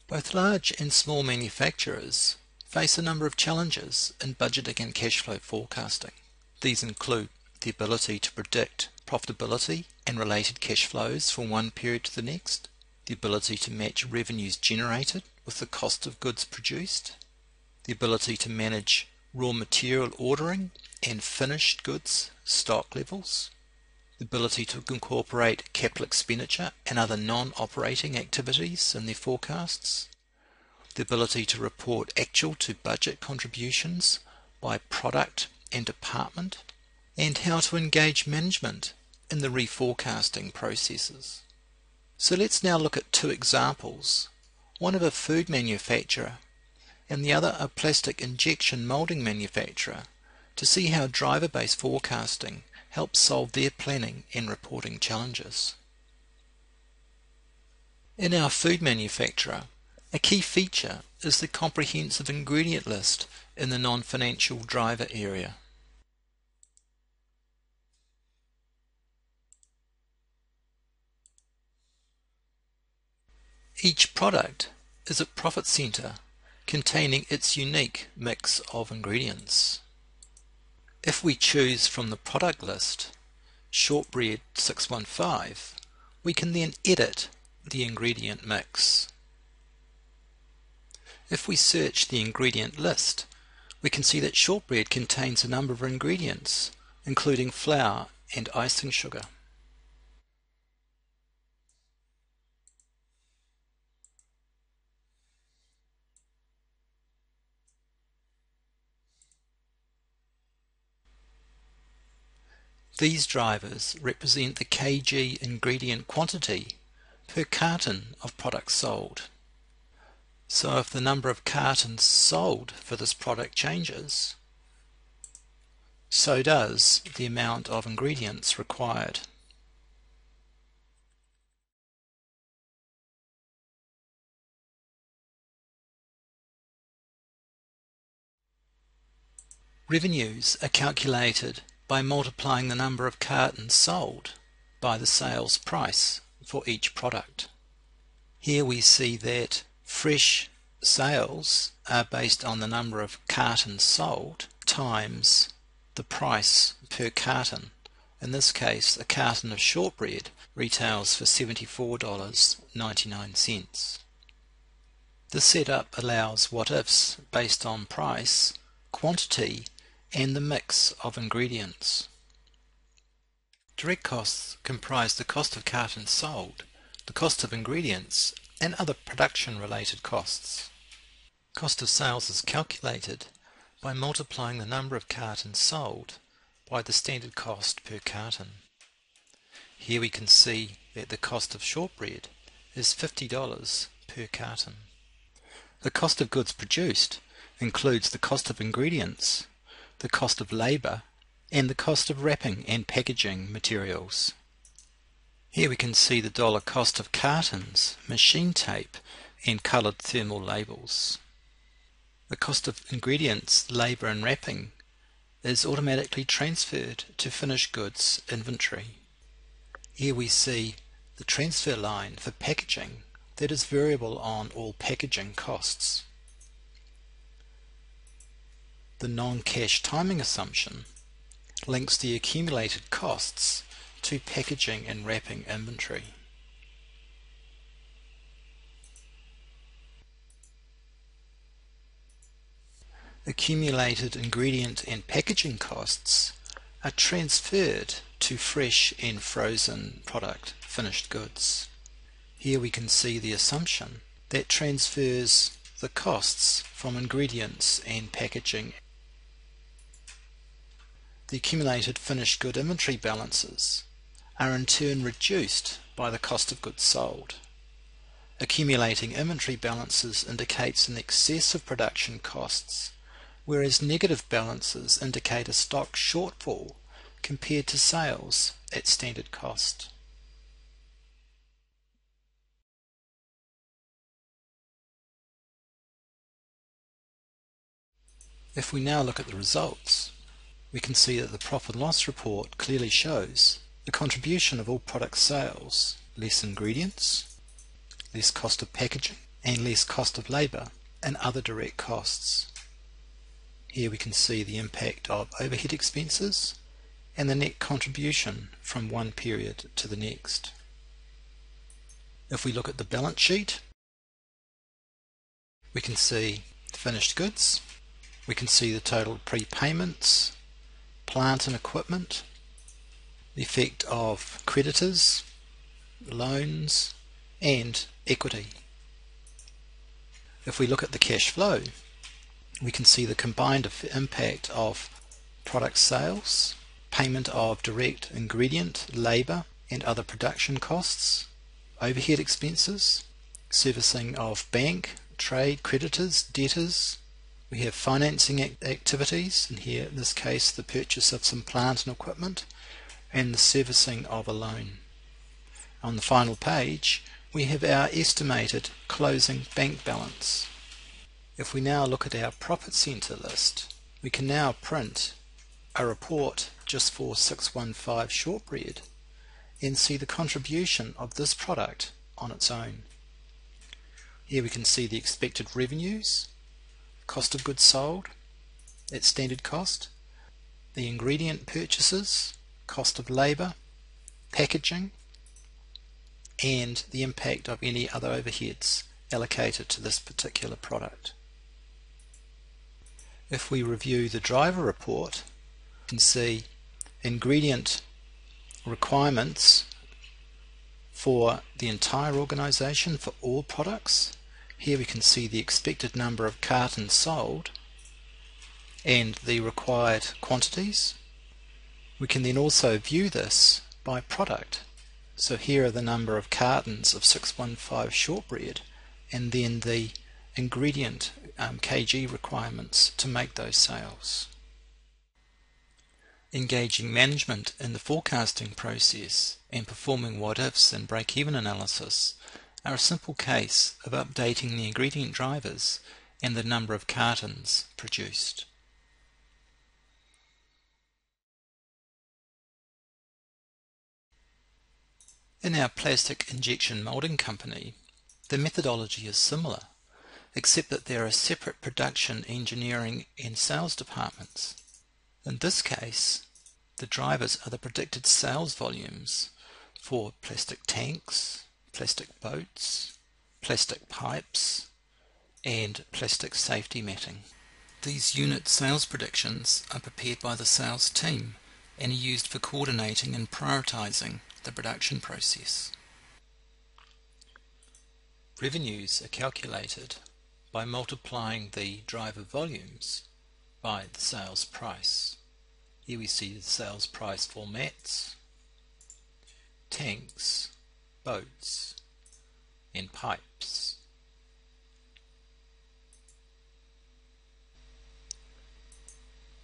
Both large and small manufacturers face a number of challenges in budgeting and cash flow forecasting. These include the ability to predict profitability and related cash flows from one period to the next, the ability to match revenues generated with the cost of goods produced, the ability to manage raw material ordering and finished goods stock levels, the ability to incorporate capital expenditure and other non-operating activities in their forecasts, the ability to report actual to budget contributions by product and department, and how to engage management in the reforecasting processes. So let's now look at two examples, one of a food manufacturer and the other a plastic injection molding manufacturer, to see how driver-based forecasting helps solve their planning and reporting challenges. In our food manufacturer, a key feature is the comprehensive ingredient list in the non-financial driver area. Each product is a profit center containing its unique mix of ingredients. If we choose from the product list shortbread 615, we can then edit the ingredient mix. If we search the ingredient list, we can see that shortbread contains a number of ingredients, including flour and icing sugar. These drivers represent the kg ingredient quantity per carton of products sold. So if the number of cartons sold for this product changes, so does the amount of ingredients required. Revenues are calculated by multiplying the number of cartons sold by the sales price for each product. Here we see that fresh sales are based on the number of cartons sold times the price per carton. In this case, a carton of shortbread retails for $74.99. This setup allows what-ifs based on price, quantity, and the mix of ingredients. Direct costs comprise the cost of cartons sold, the cost of ingredients, and other production-related costs. Cost of sales is calculated by multiplying the number of cartons sold by the standard cost per carton. Here we can see that the cost of shortbread is $50 per carton. The cost of goods produced includes the cost of ingredients, the cost of labour, and the cost of wrapping and packaging materials. Here we can see the dollar cost of cartons, machine tape, and coloured thermal labels. The cost of ingredients, labour and wrapping is automatically transferred to finished goods inventory. Here we see the transfer line for packaging that is variable on all packaging costs. The non-cash timing assumption links the accumulated costs to packaging and wrapping inventory. Accumulated ingredient and packaging costs are transferred to fresh and frozen product finished goods. Here we can see the assumption that transfers the costs from ingredients and packaging. The accumulated finished good inventory balances are in turn reduced by the cost of goods sold. Accumulating inventory balances indicates an excess of production costs, whereas negative balances indicate a stock shortfall compared to sales at standard cost. If we now look at the results, we can see that the profit and loss report clearly shows the contribution of all product sales, less ingredients, less cost of packaging, and less cost of labour and other direct costs. Here we can see the impact of overhead expenses and the net contribution from one period to the next. If we look at the balance sheet, we can see the finished goods, we can see the total prepayments, plant and equipment, the effect of creditors, loans and equity. If we look at the cash flow, we can see the combined impact of product sales, payment of direct ingredient, labour and other production costs, overhead expenses, servicing of bank, trade, creditors, debtors. We have financing activities, and here in this case the purchase of some plant and equipment, and the servicing of a loan. On the final page we have our estimated closing bank balance. If we now look at our profit centre list, we can now print a report just for 615 shortbread and see the contribution of this product on its own. Here we can see the expected revenues, cost of goods sold at standard cost, the ingredient purchases, cost of labour, packaging, and the impact of any other overheads allocated to this particular product. If we review the driver report, you can see ingredient requirements for the entire organisation for all products. Here we can see the expected number of cartons sold and the required quantities. We can then also view this by product. So here are the number of cartons of 615 shortbread and then the ingredient kg requirements to make those sales. Engaging management in the forecasting process and performing what-ifs and break-even analysis are a simple case of updating the ingredient drivers and the number of cartons produced. In our plastic injection moulding company, the methodology is similar, except that there are separate production, engineering and sales departments. In this case, the drivers are the predicted sales volumes for plastic tanks, plastic boats, plastic pipes and plastic safety matting. These unit sales predictions are prepared by the sales team and are used for coordinating and prioritising the production process. Revenues are calculated by multiplying the driver volumes by the sales price. Here we see the sales price for mats, tanks, boats and pipes.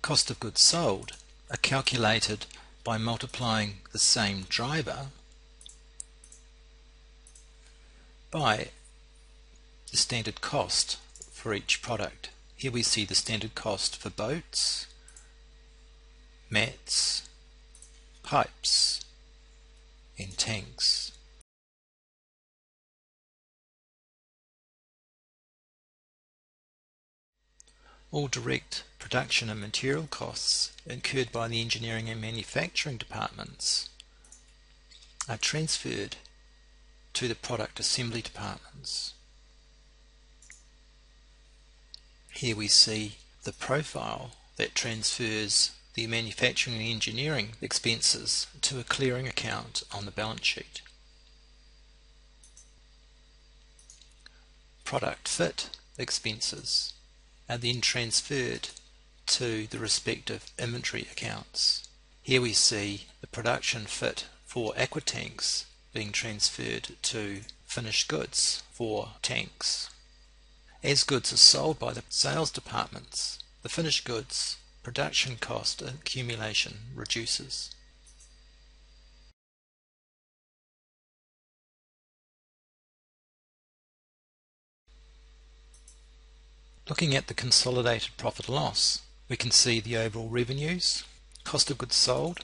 Cost of goods sold are calculated by multiplying the same driver by the standard cost for each product. Here we see the standard cost for boats, mats, pipes and tanks. All direct production and material costs incurred by the engineering and manufacturing departments are transferred to the product assembly departments. Here we see the profile that transfers the manufacturing and engineering expenses to a clearing account on the balance sheet. Product fit expenses are then transferred to the respective inventory accounts. Here we see the production fit for aqua tanks being transferred to finished goods for tanks. As goods are sold by the sales departments, the finished goods production cost accumulation reduces. Looking at the consolidated profit and loss, we can see the overall revenues, cost of goods sold,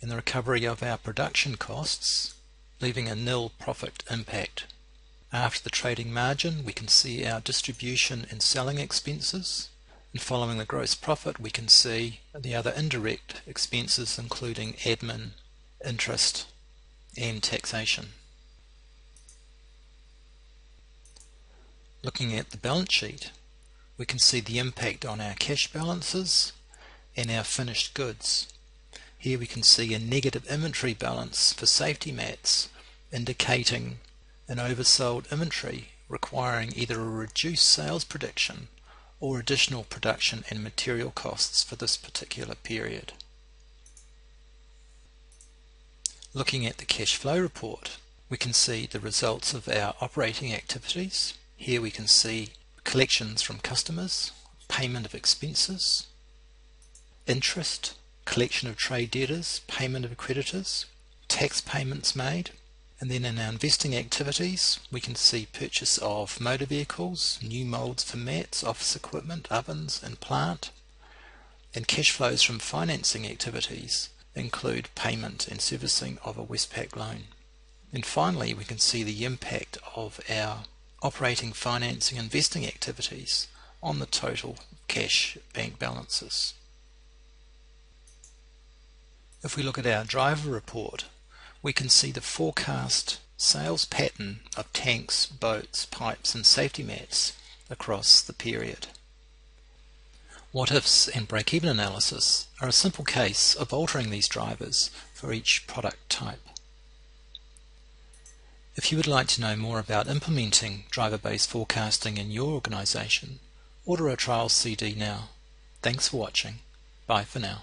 and the recovery of our production costs, leaving a nil profit impact After the trading margin, we can see our distribution and selling expenses. And following the gross profit, we can see the other indirect expenses, including admin, interest, and taxation. Looking at the balance sheet, we can see the impact on our cash balances and our finished goods. Here we can see a negative inventory balance for safety mats, indicating an oversold inventory requiring either a reduced sales prediction or additional production and material costs for this particular period. Looking at the cash flow report, we can see the results of our operating activities. Here we can see collections from customers, payment of expenses, interest, collection of trade debtors, payment of creditors, tax payments made, and then in our investing activities we can see purchase of motor vehicles, new molds for mats, office equipment, ovens and plant, and cash flows from financing activities include payment and servicing of a Westpac loan. And finally we can see the impact of our operating, financing, investing activities on the total cash bank balances. If we look at our driver report, we can see the forecast sales pattern of tanks, boats, pipes and safety mats across the period. What-ifs and break-even analysis are a simple case of altering these drivers for each product type. If you would like to know more about implementing driver-based forecasting in your organization, order a trial CD now. Thanks for watching. Bye for now.